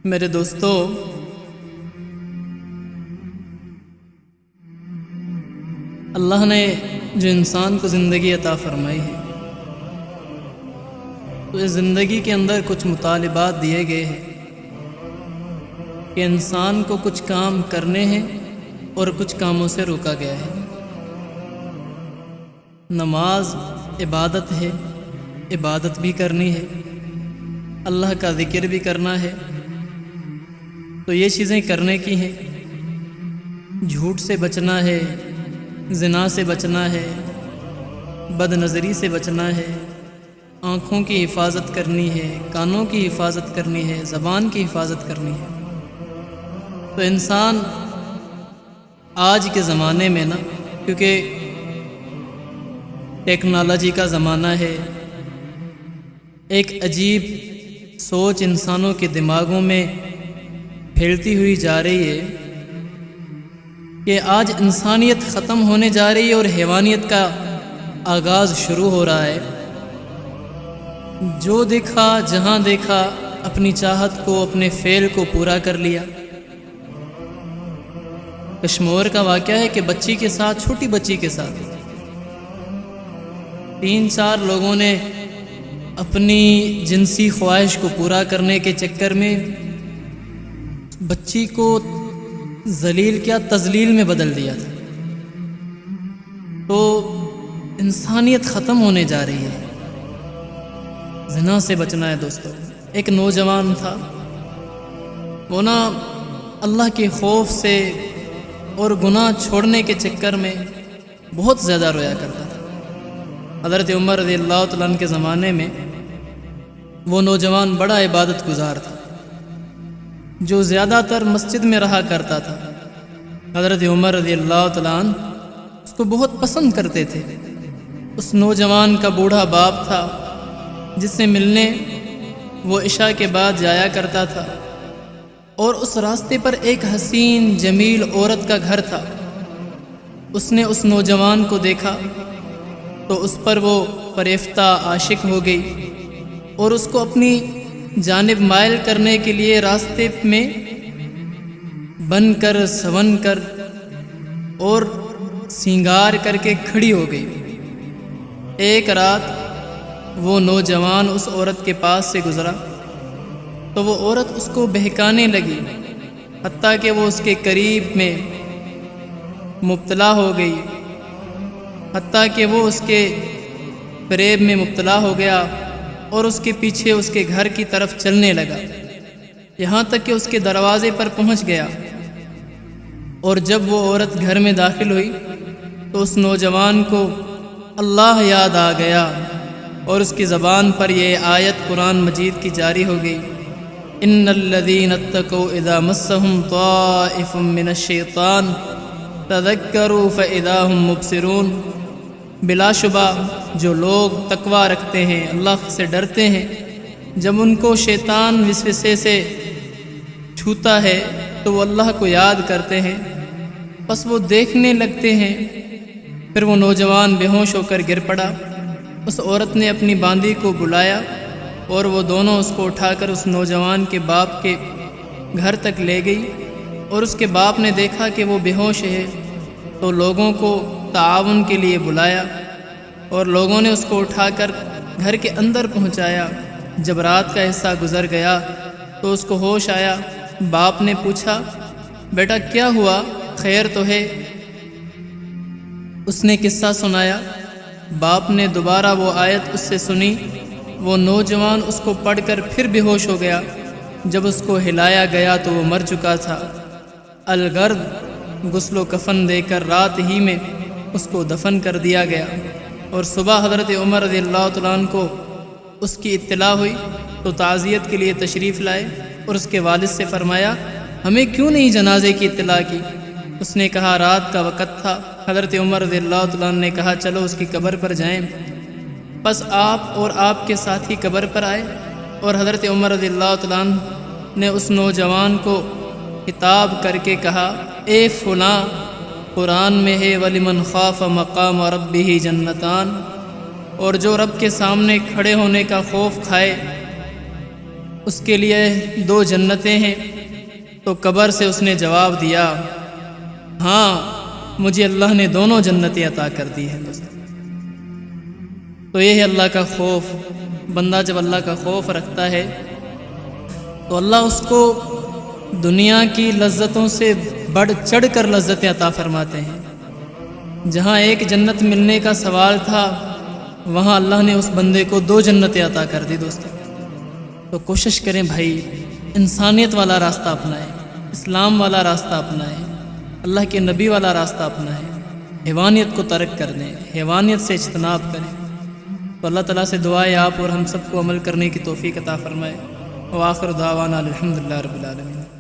میرے دوستو، اللہ نے جو انسان کو زندگی عطا فرمائی ہے تو اس زندگی کے اندر کچھ مطالبات دیے گئے ہیں کہ انسان کو کچھ کام کرنے ہیں اور کچھ کاموں سے روکا گیا ہے۔ نماز عبادت ہے، عبادت بھی کرنی ہے، اللہ کا ذکر بھی کرنا ہے، تو یہ چیزیں کرنے کی ہیں۔ جھوٹ سے بچنا ہے، زنا سے بچنا ہے، بد نظری سے بچنا ہے، آنکھوں کی حفاظت کرنی ہے، کانوں کی حفاظت کرنی ہے، زبان کی حفاظت کرنی ہے۔ تو انسان آج کے زمانے میں کیونکہ ٹیکنالوجی کا زمانہ ہے، ایک عجیب سوچ انسانوں کے دماغوں میں پھیلتی ہوئی جا رہی ہے کہ آج انسانیت ختم ہونے جا رہی ہے اور حیوانیت کا آغاز شروع ہو رہا ہے۔ جو دیکھا جہاں دیکھا اپنی چاہت کو، اپنے فعل کو پورا کر لیا۔ کشمور کا واقعہ ہے کہ بچی کے ساتھ، چھوٹی بچی کے ساتھ 3-4 لوگوں نے اپنی جنسی خواہش کو پورا کرنے کے چکر میں بچی کو ذلیل کیا، تذلیل میں بدل دیا تھا۔ تو انسانیت ختم ہونے جا رہی ہے۔ زنا سے بچنا ہے دوستو۔ ایک نوجوان تھا، وہ اللہ کے خوف سے اور گناہ چھوڑنے کے چکر میں بہت زیادہ رویا کرتا تھا۔ حضرت عمر رضی اللہ تعالیٰ عنہ کے زمانے میں وہ نوجوان بڑا عبادت گزار تھا، جو زیادہ تر مسجد میں رہا کرتا تھا۔ حضرت عمر رضی اللہ تعالیٰ عنہ اس کو بہت پسند کرتے تھے۔ اس نوجوان کا بوڑھا باپ تھا جس سے ملنے وہ عشاء کے بعد جایا کرتا تھا، اور اس راستے پر ایک حسین جمیل عورت کا گھر تھا۔ اس نے اس نوجوان کو دیکھا تو اس پر وہ فریفتہ عاشق ہو گئی اور اس کو اپنی جانب مائل کرنے کے لیے راستے میں بن کر، سون کر اور سنگار کر کے کھڑی ہو گئی۔ ایک رات وہ نوجوان اس عورت کے پاس سے گزرا تو وہ عورت اس کو بہکانے لگی، حتیٰ کہ وہ اس کے قریب میں مبتلا ہو گئی، حتیٰ کہ وہ اس کے فریب میں مبتلا ہو گیا اور اس کے پیچھے اس کے گھر کی طرف چلنے لگا، یہاں تک کہ اس کے دروازے پر پہنچ گیا۔ اور جب وہ عورت گھر میں داخل ہوئی تو اس نوجوان کو اللہ یاد آ گیا اور اس کی زبان پر یہ آیت قرآن مجید کی جاری ہو گئی، ان الذین اتقوا اذا مسهم طائف من الشیطان تذکروا فاذا هم مبصرون۔ بلا شبہ جو لوگ تقوی رکھتے ہیں، اللہ سے ڈرتے ہیں، جب ان کو شیطان وسوسے سے چھوتا ہے تو وہ اللہ کو یاد کرتے ہیں، پس وہ دیکھنے لگتے ہیں۔ پھر وہ نوجوان بے ہوش ہو کر گر پڑا۔ اس عورت نے اپنی باندی کو بلایا اور وہ دونوں اس کو اٹھا کر اس نوجوان کے باپ کے گھر تک لے گئی، اور اس کے باپ نے دیکھا کہ وہ بے ہوش ہے تو لوگوں کو تعاون کے لیے بلایا، اور لوگوں نے اس کو اٹھا کر گھر کے اندر پہنچایا۔ جب رات کا حصہ گزر گیا تو اس کو ہوش آیا۔ باپ نے پوچھا، بیٹا کیا ہوا، خیر تو ہے؟ اس نے قصہ سنایا۔ باپ نے دوبارہ وہ آیت اس سے سنی۔ وہ نوجوان اس کو پڑھ کر پھر بے ہوش ہو گیا۔ جب اس کو ہلایا گیا تو وہ مر چکا تھا۔ الغرض غسل و کفن دے کر رات ہی میں اس کو دفن کر دیا گیا، اور صبح حضرت عمر رضی اللہ تعالیٰ عنہ کو اس کی اطلاع ہوئی تو تعزیت کے لیے تشریف لائے، اور اس کے والد سے فرمایا، ہمیں کیوں نہیں جنازے کی اطلاع کی؟ اس نے کہا رات کا وقت تھا۔ حضرت عمر رضی اللہ تعالیٰ عنہ نے کہا چلو اس کی قبر پر جائیں۔ پس آپ اور آپ کے ساتھی قبر پر آئے، اور حضرت عمر رضی اللہ تعالیٰ عنہ نے اس نوجوان کو خطاب کر کے کہا، اے فلاں، قرآن میں ہے وَلِمَنْ خَافَ مَقَامَ رَبِّهِ جَنَّتَانِ، اور جو رب کے سامنے کھڑے ہونے کا خوف کھائے اس کے لیے 2 جنتیں ہیں، تو قبر سے اس نے جواب دیا، ہاں مجھے اللہ نے دونوں جنتیں عطا کر دی ہیں دوستو۔ تو یہ ہے اللہ کا خوف۔ بندہ جب اللہ کا خوف رکھتا ہے تو اللہ اس کو دنیا کی لذتوں سے بڑھ چڑھ کر لذتیں عطا فرماتے ہیں۔ جہاں ایک جنت ملنے کا سوال تھا، وہاں اللہ نے اس بندے کو 2 جنتیں عطا کر دی دوستو۔ تو کوشش کریں بھائی، انسانیت والا راستہ اپنائیں، اسلام والا راستہ اپنائیں، اللہ کے نبی والا راستہ اپنائیں، حیوانیت کو ترک کر دیں، حیوانیت سے اجتناب کریں۔ تو اللہ تعالیٰ سے دعا ہے آپ اور ہم سب کو عمل کرنے کی توفیق عطا فرمائے۔ وآخر دعوانا الحمدللہ رب العالمین۔